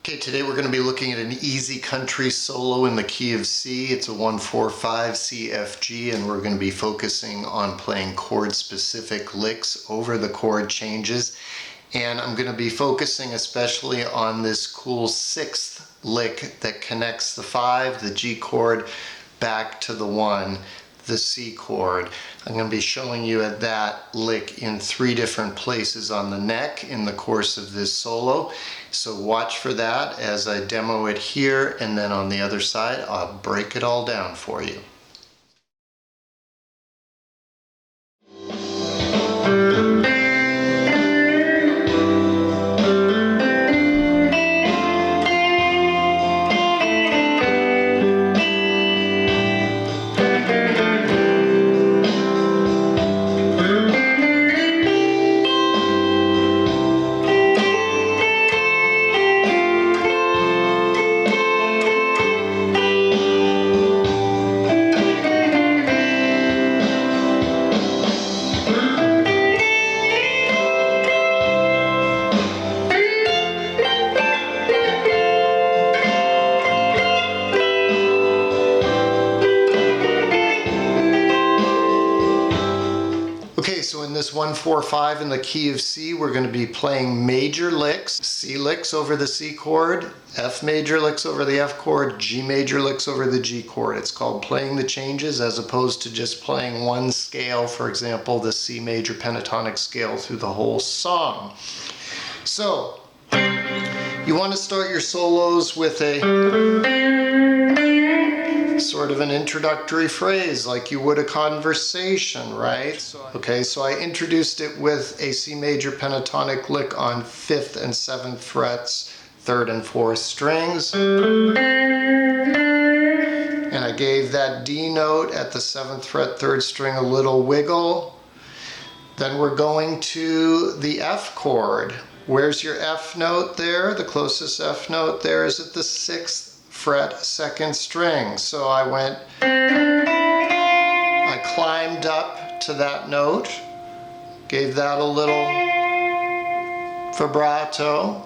Okay, today we're going to be looking at an easy country solo in the key of C. It's a 1-4-5 CFG, and we're going to be focusing on playing chord-specific licks over the chord changes. And I'm going to be focusing especially on this cool sixth lick that connects the 5, the G chord, back to the 1, the C chord. I'm going to be showing you at that lick in 3 different places on the neck in the course of this solo. So watch for that as I demo it here, and then on the other side I'll break it all down for you. Okay, so in this 1-4-5 in the key of C, we're going to be playing major licks, C licks over the C chord, F major licks over the F chord, G major licks over the G chord. It's called playing the changes as opposed to just playing one scale, for example, the C major pentatonic scale through the whole song. So, you want to start your solos with a sort of an introductory phrase like you would a conversation, right? Okay, so I introduced it with a C major pentatonic lick on 5th and 7th frets, 3rd and 4th strings. And I gave that D note at the 7th fret, 3rd string a little wiggle. Then we're going to the F chord. Where's your F note there? The closest F note there is at the 6th fret, 2nd string. So I climbed up to that note, gave that a little vibrato,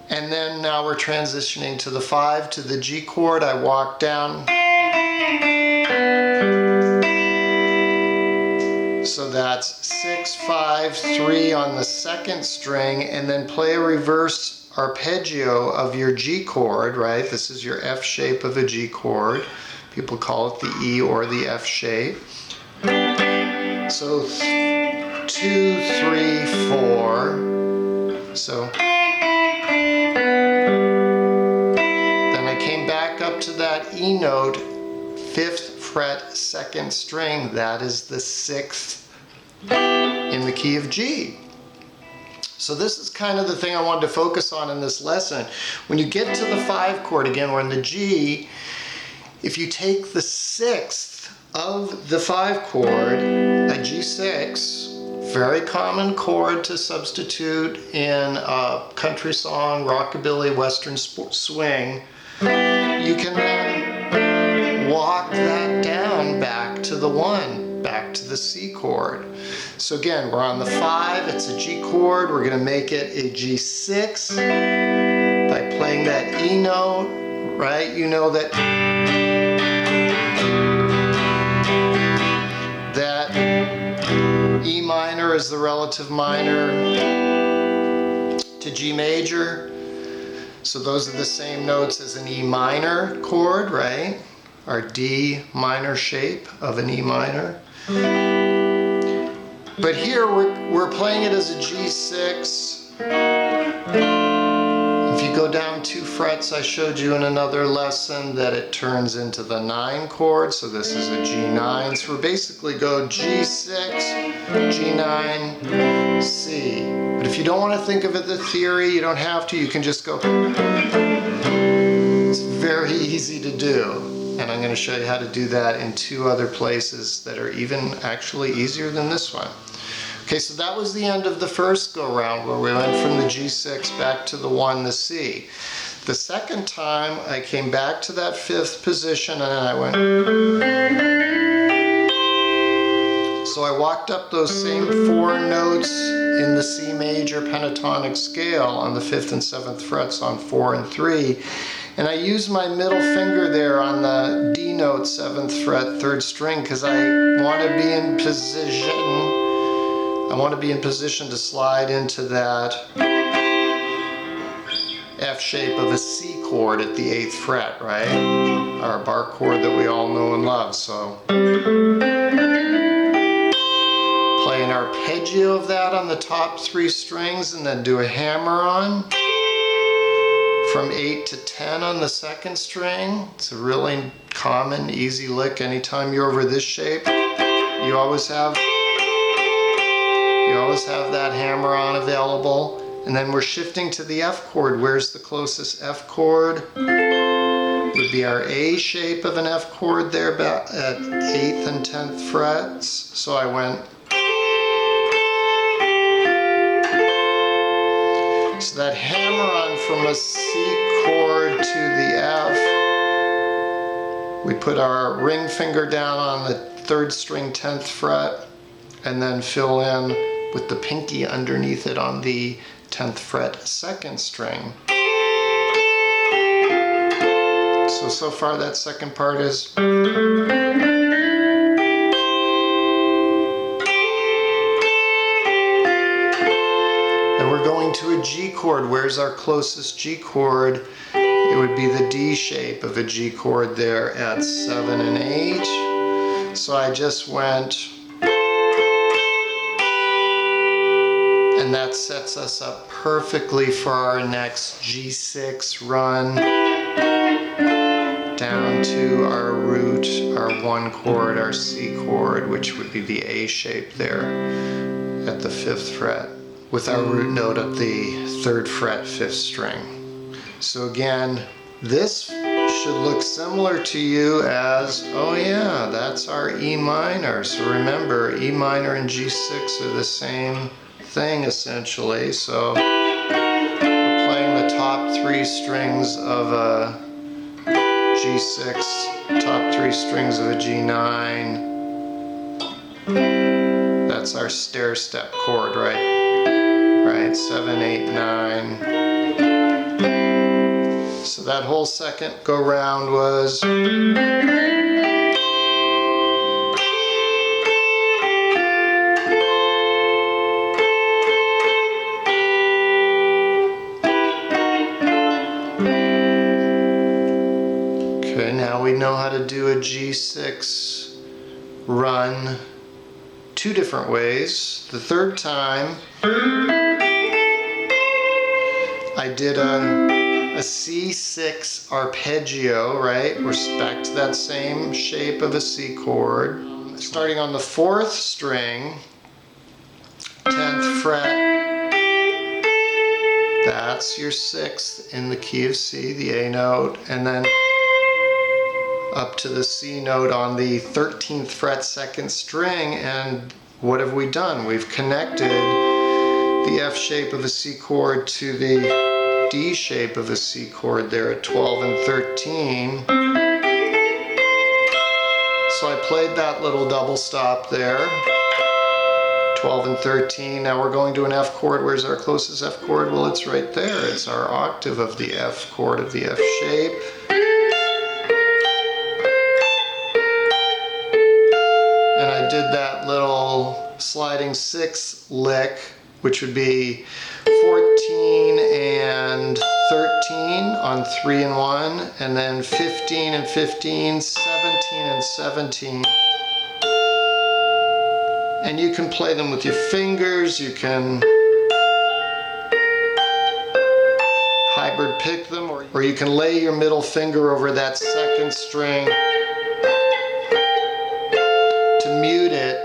and then now we're transitioning to the 5, to the G chord. I walk down, so that's 6, 5, 3 on the 2nd string, and then play a reverse arpeggio of your G chord, right? This is your F shape of a G chord. People call it the E or the F shape. So 2, 3, 4. So then I came back up to that E note, 5th fret, 2nd string. That is the 6th in the key of G. So this is kind of the thing I wanted to focus on in this lesson. When you get to the 5 chord, again, we're in the G. If you take the 6th of the 5 chord, a G6, very common chord to substitute in a country song, rockabilly, western swing, you can then walk that down back to the 1, back to the C chord. So again, we're on the 5, it's a G chord, we're going to make it a G6 by playing that E note, right? You know that E minor is the relative minor to G major, so those are the same notes as an E minor chord, right? Our D minor shape of an E minor. But here we're playing it as a G6. If you go down 2 frets, I showed you in another lesson that it turns into the 9 chord, so this is a G9. So we basically go G6, G9, C. But if you don't want to think of it the theory, you don't have to, you can just go. It's very easy to do. And I'm going to show you how to do that in 2 other places that are even actually easier than this one. Okay, so that was the end of the first go-round where we went from the G6 back to the 1, the C. The second time I came back to that 5th position and I went. So I walked up those same 4 notes in the C major pentatonic scale on the 5th and 7th frets on 4 and 3. And I used my middle finger there on the D note, 7th fret, 3rd string, because I want to be in position. I want to be in position to slide into that F shape of a C chord at the 8th fret, right? Our bar chord that we all know and love. So play an arpeggio of that on the top 3 strings and then do a hammer on from 8 to 10 on the 2nd string. It's a really common, easy lick. Anytime you're over this shape, you always have that hammer on available. And then we're shifting to the F chord. Where's the closest F chord? Would be our A shape of an F chord there at 8th and 10th frets. So I went. So that hammer on from a C chord to the F, we put our ring finger down on the 3rd string 10th fret and then fill in with the pinky underneath it on the 10th fret 2nd string. So far that second part is. And we're going to a G chord. Where's our closest G chord? It would be the D shape of a G chord there at 7 and 8. So I just went. And that sets us up perfectly for our next G6 run down to our root, our 1 chord, our C chord, which would be the A shape there at the 5th fret, with our root note at the 3rd fret, 5th string. So again, this should look similar to you as, oh yeah, that's our E minor. So remember, E minor and G6 are the same thing essentially. So we're playing the top 3 strings of a G6, top 3 strings of a G9. That's our stair step chord, right? Right, 7, 8, 9. So that whole second go round was. Okay, now we know how to do a G6 run 2 different ways. The 3rd time, I did a C6 arpeggio, right? We're back to that same shape of a C chord. Starting on the 4th string, 10th fret, that's your 6th in the key of C, the A note, and then up to the C note on the 13th fret 2nd string. And what have we done? We've connected the F shape of a C chord to the D shape of a C chord there at 12 and 13. So I played that little double stop there, 12 and 13. Now we're going to an F chord. Where's our closest F chord? Well, it's right there. It's our octave of the F chord of the F shape. And I did that little sliding 6 lick, which would be 14 and 13 on 3 and 1, and then 15 and 15, 17 and 17. And you can play them with your fingers, you can hybrid pick them, or you can lay your middle finger over that 2nd string to mute it,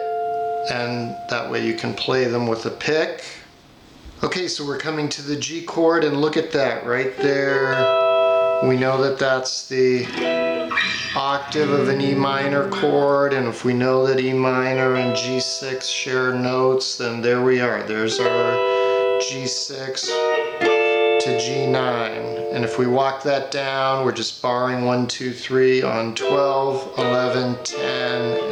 and that way you can play them with a pick. Okay, so we're coming to the G chord, and look at that right there. We know that that's the octave of an E minor chord, and if we know that E minor and G6 share notes, then there we are. There's our G6 to G9. And if we walk that down, we're just barring 1, 2, 3 on 12, 11, 10,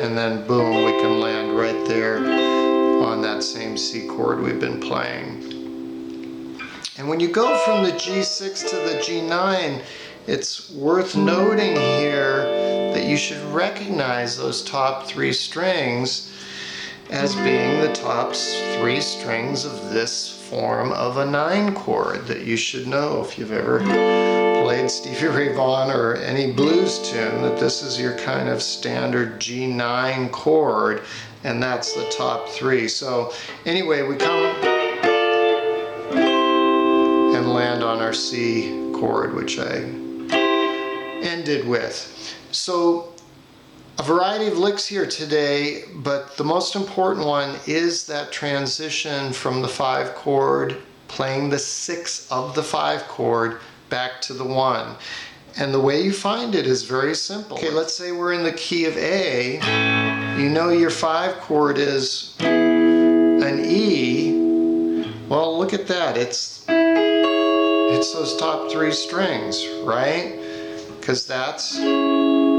and then boom, we can land right there on that same C chord we've been playing. And when you go from the G6 to the G9, it's worth noting here that you should recognize those top 3 strings as being the top 3 strings of this form of a 9 chord that you should know if you've ever played Stevie Ray Vaughan or any blues tune, that this is your kind of standard G9 chord, and that's the top 3. So anyway, we come and land on our C chord, which I ended with. So a variety of licks here today, but the most important one is that transition from the 5 chord, playing the 6 of the 5 chord, back to the 1. And the way you find it is very simple. Okay, let's say we're in the key of A. You know your 5 chord is an E. Well, look at that. It's those top 3 strings, right? Because that's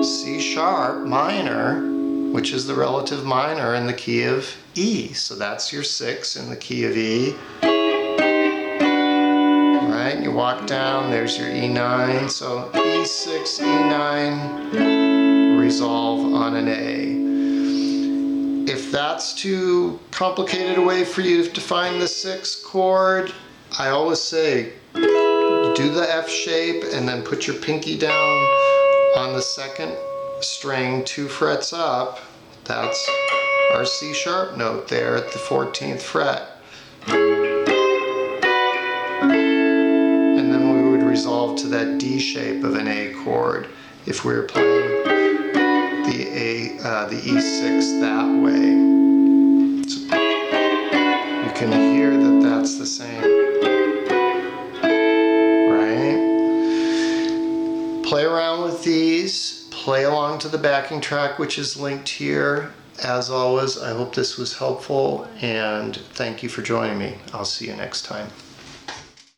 C sharp minor, which is the relative minor in the key of E. So that's your 6 in the key of E. Right? You walk down, there's your E9. So E6, E9, resolve on an A. If that's too complicated a way for you to find the 6 chord, I always say do the F shape and then put your pinky down on the 2nd string 2 frets up. That's our C sharp note there at the 14th fret. And then we would resolve to that D shape of an A chord if we were playing the E6 that way. So you can hear that that's the same. Play around with these, play along to the backing track which is linked here. As always, I hope this was helpful and thank you for joining me. I'll see you next time.